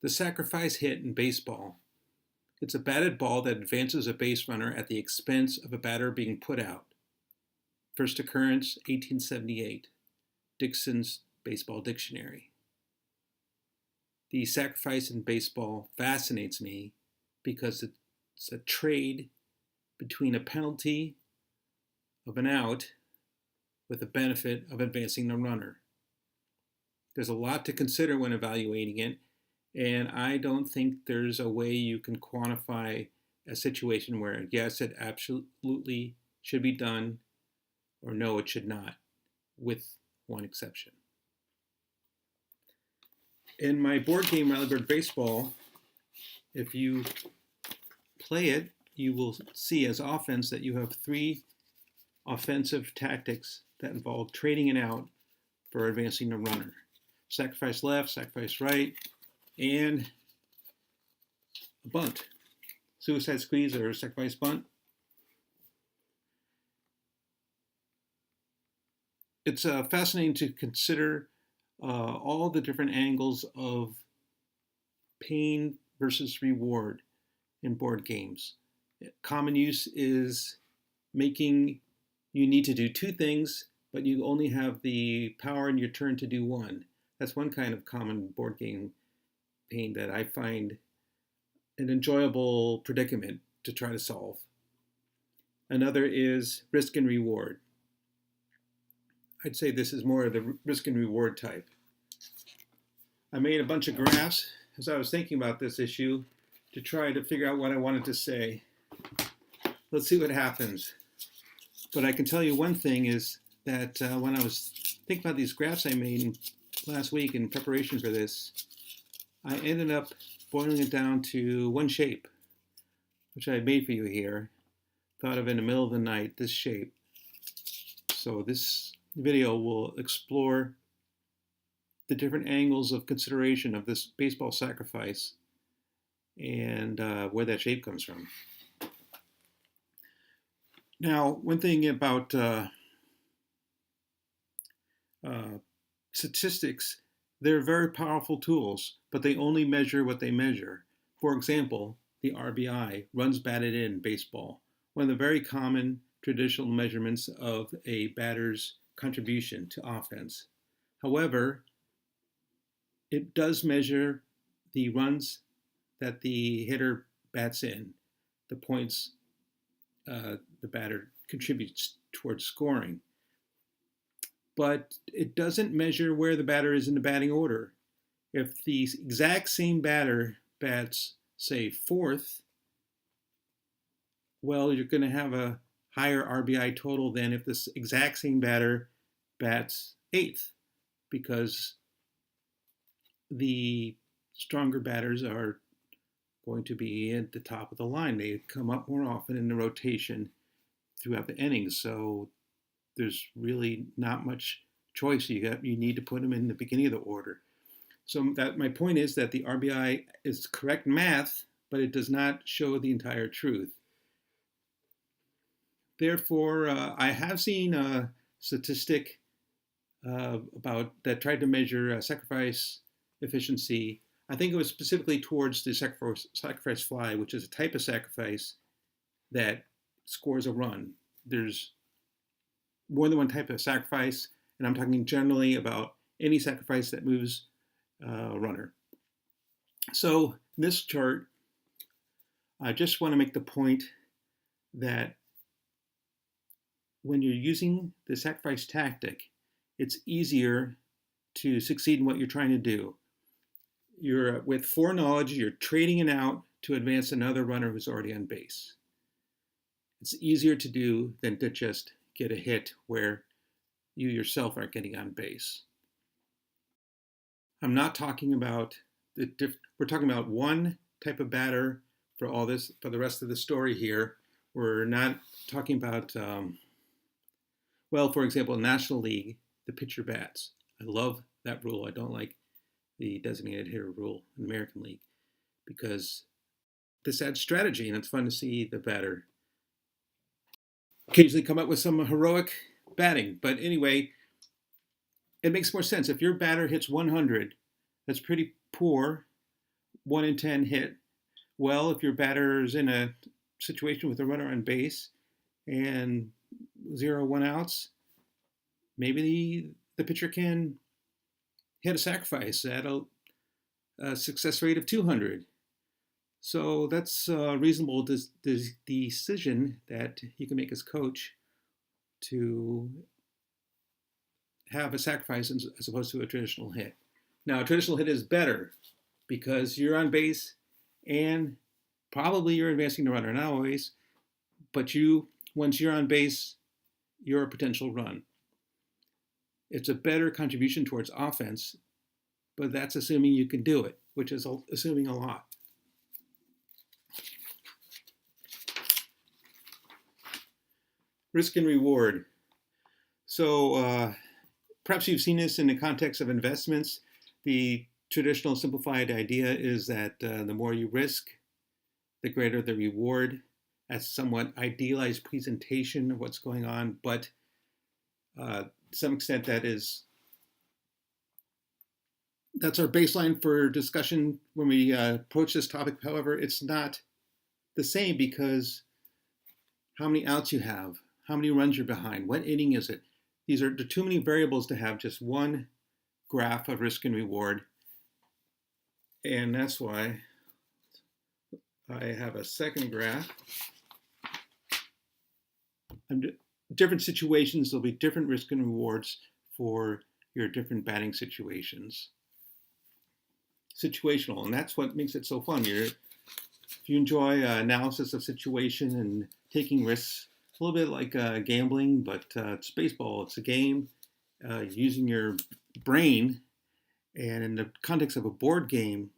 The sacrifice hit in baseball. It's a batted ball that advances a base runner at the expense of a batter being put out. First occurrence, 1878. Dixon's Baseball Dictionary. The sacrifice in baseball fascinates me because it's a trade between a penalty of an out with the benefit of advancing the runner. There's a lot to consider when evaluating it, and I don't think there's a way you can quantify a situation where, yes, it absolutely should be done, or no, it should not, with one exception. In my board game, RallyBird Baseball, if you play it, you will see as offense that you have 3 offensive tactics that involve trading it out for advancing the runner. Sacrifice left, sacrifice right, and a bunt. Suicide squeeze or sacrifice bunt. It's fascinating to consider all the different angles of pain versus reward in board games. Common use is making you need to do 2 things, but you only have the power in your turn to do 1. That's one kind of common board game pain that I find an enjoyable predicament to try to solve. Another is risk and reward. I'd say this is more of the risk and reward type. I made a bunch of graphs as I was thinking about this issue to try to figure out what I wanted to say. Let's see what happens. But I can tell you one thing is that when I was thinking about these graphs I made last week in preparation for this, I ended up boiling it down to one shape, which I made for you here. Thought of in the middle of the night, this shape. So this video will explore the different angles of consideration of this baseball sacrifice and where that shape comes from. Now, one thing about statistics, they're very powerful tools, but they only measure what they measure. For example, the RBI, runs batted in baseball, one of the very common traditional measurements of a batter's contribution to offense. However, it does measure the runs that the hitter bats in, the points the batter contributes towards scoring. But it doesn't measure where the batter is in the batting order. If the exact same batter bats, say, 4th, well, you're going to have a higher RBI total than if this exact same batter bats 8th, because the stronger batters are going to be at the top of the line. They come up more often in the rotation throughout the innings, so there's really not much choice. You need to put them in the beginning of the order. So that my point is that the RBI is correct math, but it does not show the entire truth. Therefore, I have seen a statistic about that tried to measure sacrifice efficiency. I think it was specifically towards the sacrifice fly, which is a type of sacrifice that scores a run. There's more than one type of sacrifice, and I'm talking generally about any sacrifice that moves a runner. So in this chart, I just want to make the point that when you're using the sacrifice tactic, it's easier to succeed in what you're trying to do. You're with foreknowledge, you're trading it out to advance another runner who's already on base. It's easier to do than to just get a hit where you yourself aren't getting on base. I'm not talking about we're talking about one type of batter for all this, for the rest of the story here. We're not talking about, well, for example, National League, the pitcher bats. I love that rule. I don't like the designated hitter rule in the American League because this adds strategy and it's fun to see the batter occasionally come up with some heroic batting. But anyway, it makes more sense. If your batter hits 100, that's pretty poor. 1 in 10 hit. Well, if your batter is in a situation with a runner on base and 0-1 outs, maybe the pitcher can hit a sacrifice at a success rate of 200. So that's a reasonable decision that he can make as coach to have a sacrifice as opposed to a traditional hit. Now, a traditional hit is better because you're on base and probably you're advancing the runner, not always, but once you're on base, you're a potential run. It's a better contribution towards offense, but that's assuming you can do it, which is assuming a lot. Risk and reward. So perhaps you've seen this in the context of investments. The traditional simplified idea is that the more you risk, the greater the reward. That's somewhat idealized presentation of what's going on, but to some extent that's our baseline for discussion when we approach this topic. However, it's not the same because how many outs you have, how many runs you're behind, what inning is it? There are too many variables to have just one graph of risk and reward. And that's why I have a second graph. Different situations, there'll be different risk and rewards for your different batting situations. Situational, and that's what makes it so fun. If you enjoy analysis of situation and taking risks, a little bit like gambling, but it's baseball. It's a game using your brain, and in the context of a board game,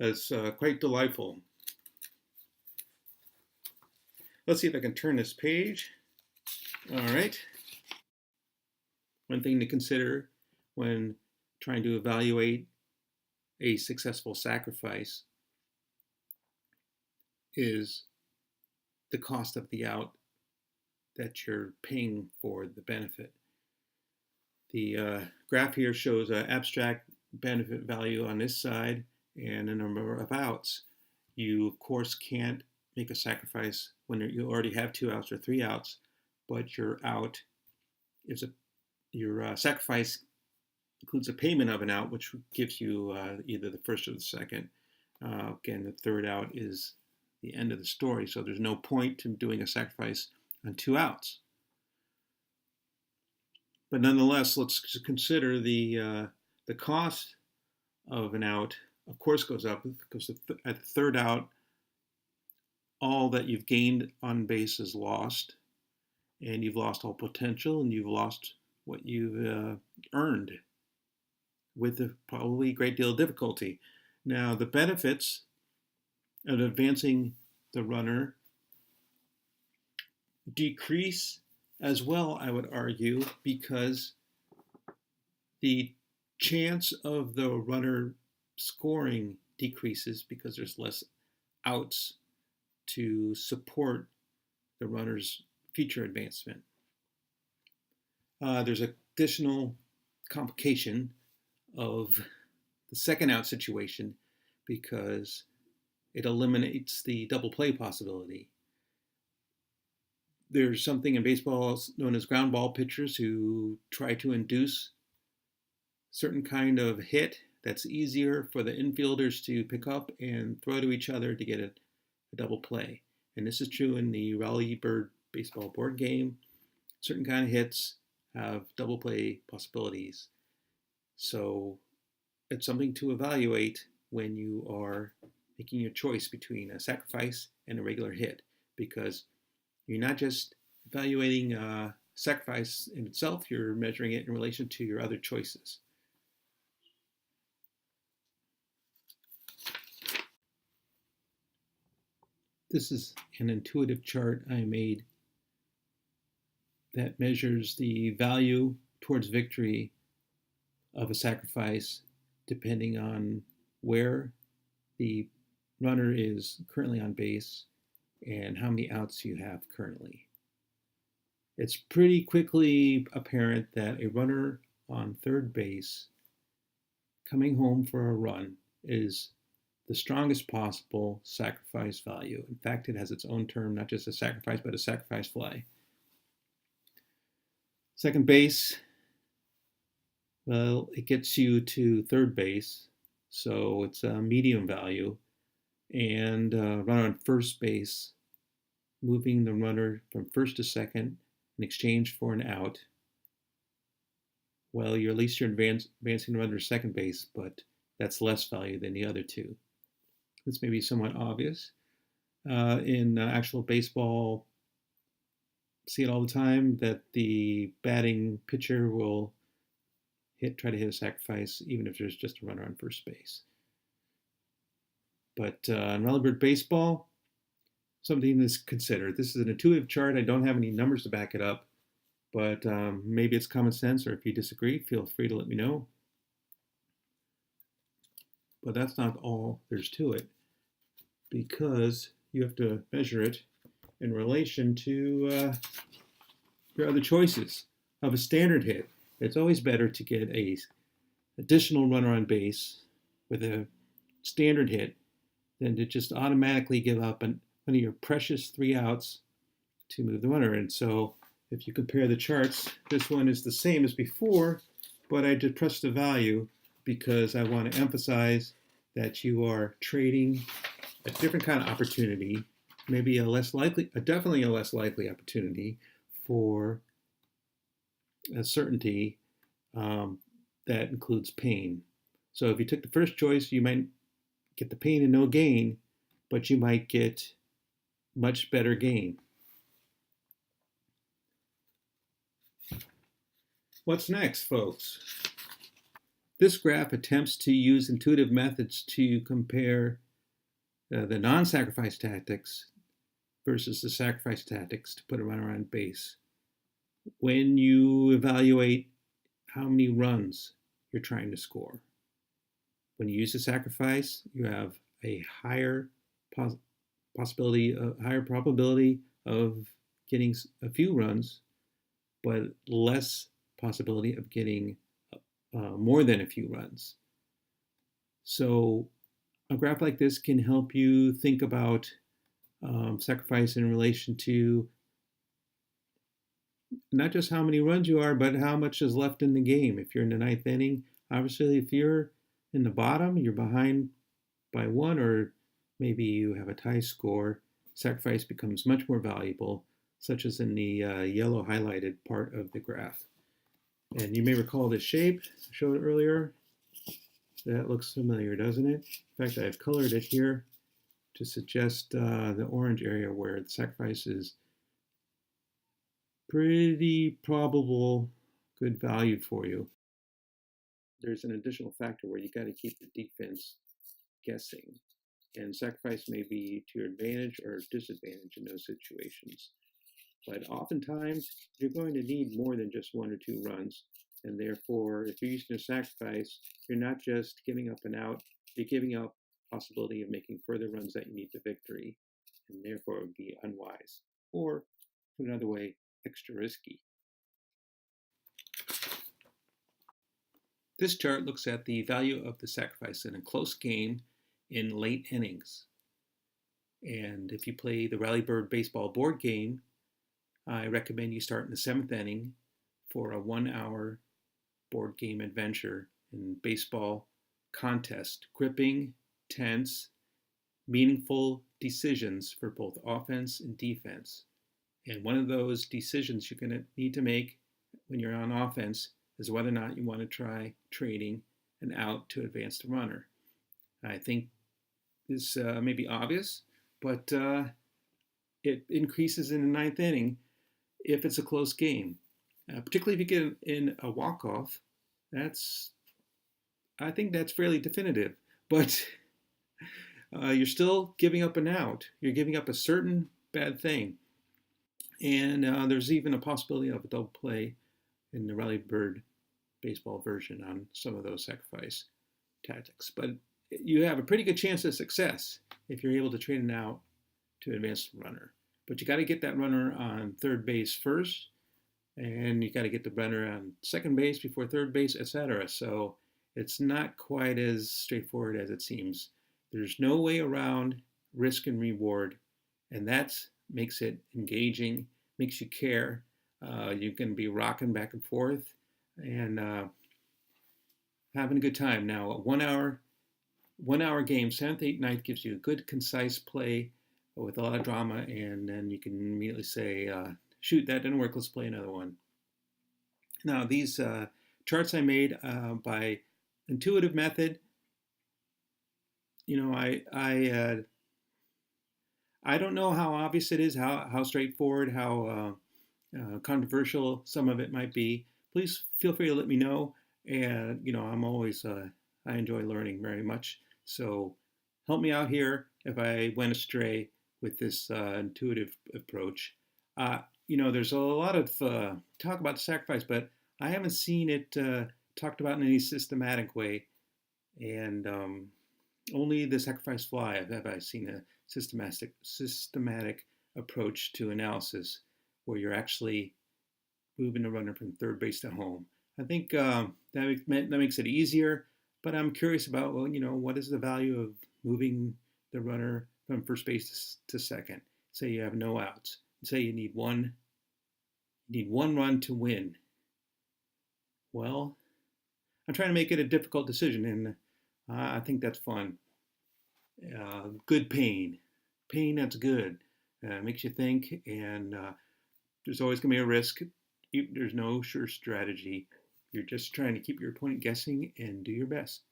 it's quite delightful. Let's see if I can turn this page. All right. One thing to consider when trying to evaluate a successful sacrifice is the cost of the out that you're paying for the benefit. The graph here shows an abstract benefit value on this side and a number of outs. You, of course, can't make a sacrifice when you already have 2 outs or 3 outs, but your sacrifice includes a payment of an out, which gives you either the first or the second. Again, the third out is the end of the story, so there's no point to doing a sacrifice on 2 outs. But nonetheless, let's consider the cost of an out. Of course, goes up because at the third out, all that you've gained on base is lost, and you've lost all potential, and you've lost what you've earned with probably a great deal of difficulty. Now, the benefits of advancing the runner decrease as well, I would argue, because the chance of the runner scoring decreases because there's less outs to support the runner's future advancement. There's an additional complication of the second out situation because it eliminates the double play possibility. There's something in baseball known as ground ball pitchers who try to induce certain kind of hit that's easier for the infielders to pick up and throw to each other to get a double play. And this is true in the RallyBird Baseball board game. Certain kind of hits have double play possibilities. So it's something to evaluate when you are making your choice between a sacrifice and a regular hit, because you're not just evaluating sacrifice in itself, you're measuring it in relation to your other choices. This is an intuitive chart I made that measures the value towards victory of a sacrifice depending on where the runner is currently on base and how many outs you have currently. It's pretty quickly apparent that a runner on third base coming home for a run is the strongest possible sacrifice value. In fact, it has its own term, not just a sacrifice, but a sacrifice fly. Second base, well, it gets you to third base, so it's a medium value. And runner on first base, moving the runner from first to second in exchange for an out. Well, at least you're advancing the runner to second base, but that's less value than the other two. This may be somewhat obvious. In actual baseball, see it all the time that the batting pitcher will try to hit a sacrifice even if there's just a runner on first base. But in RallyBird Baseball, something to consider. This is an intuitive chart. I don't have any numbers to back it up, but maybe it's common sense, or if you disagree, feel free to let me know. But that's not all there's to it, because you have to measure it in relation to your other choices. Of a standard hit, it's always better to get a additional runner on base with a standard hit than to just automatically give up one of your precious 3 outs to move the runner. And so if you compare the charts, this one is the same as before, but I depressed the value because I want to emphasize that you are trading a different kind of opportunity, maybe definitely a less likely opportunity for a certainty that includes pain. So if you took the first choice, you might get the pain and no gain, but you might get much better gain. What's next, folks? This graph attempts to use intuitive methods to compare the non-sacrifice tactics versus the sacrifice tactics to put a runner on base. When you evaluate how many runs you're trying to score, when you use the sacrifice, you have a higher probability of getting a few runs, but less possibility of getting more than a few runs. So a graph like this can help you think about sacrifice in relation to not just how many runs you are, but how much is left in the game. If you're in the ninth inning, obviously if you're in the bottom, you're behind by 1, or maybe you have a tie score, sacrifice becomes much more valuable, such as in the yellow highlighted part of the graph. And you may recall this shape I showed earlier. That looks familiar, doesn't it? In fact, I've colored it here to suggest the orange area where the sacrifice is pretty probable good value for you. There's an additional factor where you got to keep the defense guessing, and sacrifice may be to your advantage or disadvantage in those situations. But oftentimes, you're going to need more than just 1 or 2 runs, and therefore, if you're using a sacrifice, you're not just giving up an out, you're giving up possibility of making further runs that you need to victory, and therefore it would be unwise, or put another way, extra risky. This chart looks at the value of the sacrifice in a close game in late innings. And if you play the RallyBird Baseball board game, I recommend you start in the 7th inning for a 1-hour board game adventure in baseball contest, gripping, tense, meaningful decisions for both offense and defense. And one of those decisions you're going to need to make when you're on offense is whether or not you want to try trading an out to advance the runner. I think this may be obvious, but it increases in the 9th inning if it's a close game. Particularly if you get in a walk-off, I think that's fairly definitive. But you're still giving up an out. You're giving up a certain bad thing. And there's even a possibility of a double play in the RallyBird Baseball version on some of those sacrifice tactics. But you have a pretty good chance of success if you're able to trade an out to advance the runner. But you got to get that runner on third base first, and you got to get the runner on second base before third base, etc. So It's not quite as straightforward as it seems. There's no way around risk and reward, and that makes it engaging, makes you care. You can be rocking back and forth and having a good time. Now, a 1 hour game, seventh, eighth, ninth gives you a good, concise play with a lot of drama, and then you can immediately say, shoot, that didn't work, let's play another one. Now, these charts I made by intuitive method, you know, I don't know how obvious it is, how straightforward, how controversial some of it might be. Please feel free to let me know. And I'm always I enjoy learning very much. So help me out here if I went astray with this intuitive approach. There's a lot of talk about sacrifice, but I haven't seen it talked about in any systematic way. And only the sacrifice fly have I seen a systematic approach to analysis where you're actually moving the runner from third base to home. I think that makes it easier, but I'm curious about, well, what is the value of moving the runner from first base to second? Say you have no outs. Say you need one run to win. Well, I'm trying to make it a difficult decision, and I think that's fun. Good pain that's good. Makes you think, and there's always going to be a risk. There's no sure strategy. You're just trying to keep your opponent guessing and do your best.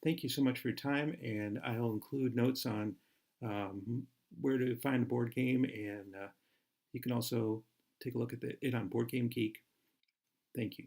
Thank you so much for your time, and I'll include notes on where to find the board game, and you can also take a look at it on Board Game Geek. Thank you.